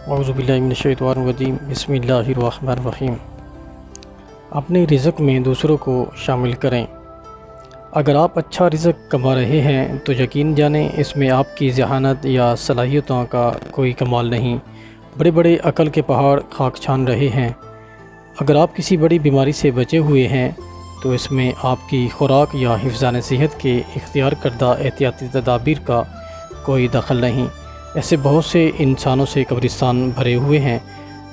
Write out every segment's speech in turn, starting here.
اعوذ باللہ من الشیطان الرجیم بسم اللہ الرحمن الرحیم۔ اپنے رزق میں دوسروں کو شامل کریں۔ اگر آپ اچھا رزق کما رہے ہیں تو یقین جانیں اس میں آپ کی ذہانت یا صلاحیتوں کا کوئی کمال نہیں، بڑے بڑے عقل کے پہاڑ خاک چھان رہے ہیں۔ اگر آپ کسی بڑی بیماری سے بچے ہوئے ہیں تو اس میں آپ کی خوراک یا حفظان صحت کے اختیار کردہ احتیاطی تدابیر کا کوئی دخل نہیں۔ ایسے بہت سے انسانوں سے قبرستان بھرے ہوئے ہیں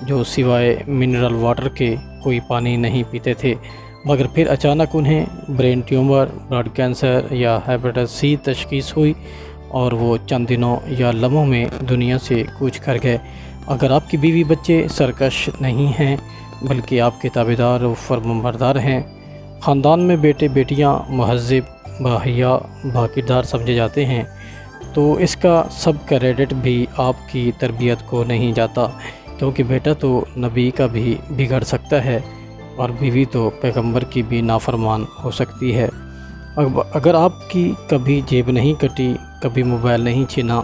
جو سوائے منرل واٹر کے کوئی پانی نہیں پیتے تھے، مگر پھر اچانک انہیں برین ٹیومر، بلڈ کینسر یا ہیپیٹائٹس سی تشخیص ہوئی اور وہ چند دنوں یا لمحوں میں دنیا سے کوچ کر گئے۔ اگر آپ کی بیوی بچے سرکش نہیں ہیں بلکہ آپ کے تابعدار و فرمانبردار ہیں، خاندان میں بیٹے بیٹیاں مہذب، باحیا، باکردار سمجھے جاتے ہیں، تو اس کا سب کریڈٹ بھی آپ کی تربیت کو نہیں جاتا، کیونکہ بیٹا تو نبی کا بھی بگڑ سکتا ہے اور بیوی تو پیغمبر کی بھی نافرمان ہو سکتی ہے۔ اگر آپ کی کبھی جیب نہیں کٹی، کبھی موبائل نہیں چھینا،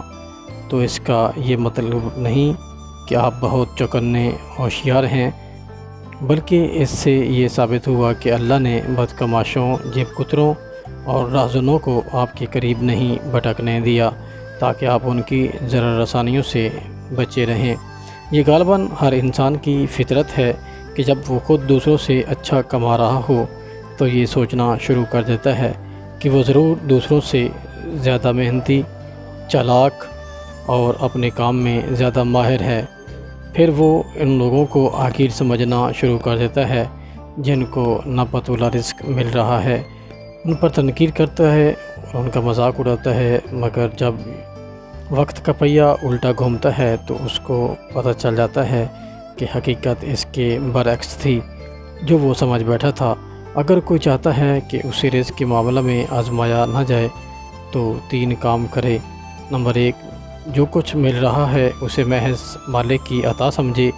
تو اس کا یہ مطلب نہیں کہ آپ بہت چوکنے ہوشیار ہیں، بلکہ اس سے یہ ثابت ہوا کہ اللہ نے بدکماشوں، جیب کتروں اور راہزنوں کو آپ کے قریب نہیں بھٹکنے دیا تاکہ آپ ان کی ضرر رسانیوں سے بچے رہیں۔ یہ غالباً ہر انسان کی فطرت ہے کہ جب وہ خود دوسروں سے اچھا کما رہا ہو تو یہ سوچنا شروع کر دیتا ہے کہ وہ ضرور دوسروں سے زیادہ محنتی، چالاک اور اپنے کام میں زیادہ ماہر ہے۔ پھر وہ ان لوگوں کو حقیر سمجھنا شروع کر دیتا ہے جن کو ناپتولہ رزق مل رہا ہے، ان پر تنقید کرتا ہے اور ان کا مذاق اڑاتا ہے، مگر جب وقت کا پہیہ الٹا گھومتا ہے تو اس کو پتہ چل جاتا ہے کہ حقیقت اس کے برعکس تھی جو وہ سمجھ بیٹھا تھا۔ اگر کوئی چاہتا ہے کہ اسے رزق کے معاملہ میں آزمایا نہ جائے تو 3 کام کرے۔ نمبر 1، جو کچھ مل رہا ہے اسے محض مالک کی عطا سمجھے،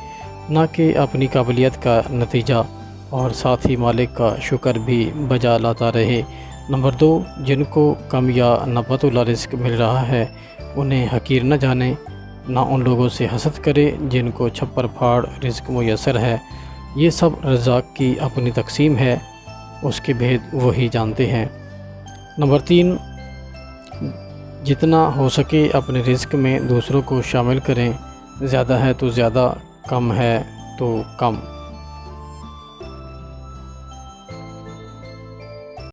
نہ کہ اپنی قابلیت کا نتیجہ، اور ساتھ ہی مالک کا شکر بھی بجا لاتا رہے۔ نمبر 2، جن کو کم یا ناپتولہ رزق مل رہا ہے انہیں حقیر نہ جانے، نہ ان لوگوں سے حسد کرے جن کو چھپر پھاڑ رزق میسر ہے۔ یہ سب رزاق کی اپنی تقسیم ہے، اس کے بھید وہی جانتے ہیں۔ نمبر 3، جتنا ہو سکے اپنے رزق میں دوسروں کو شامل کریں، زیادہ ہے تو زیادہ، کم ہے تو کم۔